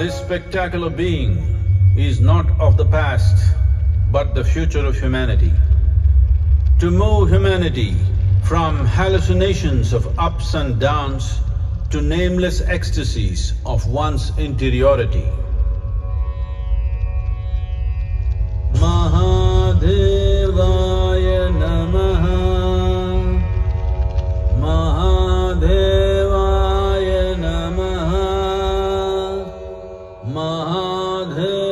This spectacular being is not of the past, but the future of humanity. To move humanity from hallucinations of ups and downs to nameless ecstasies of one's interiority. Mahadevaya Namaha, Mahadevaya Namaha, Mahadevaya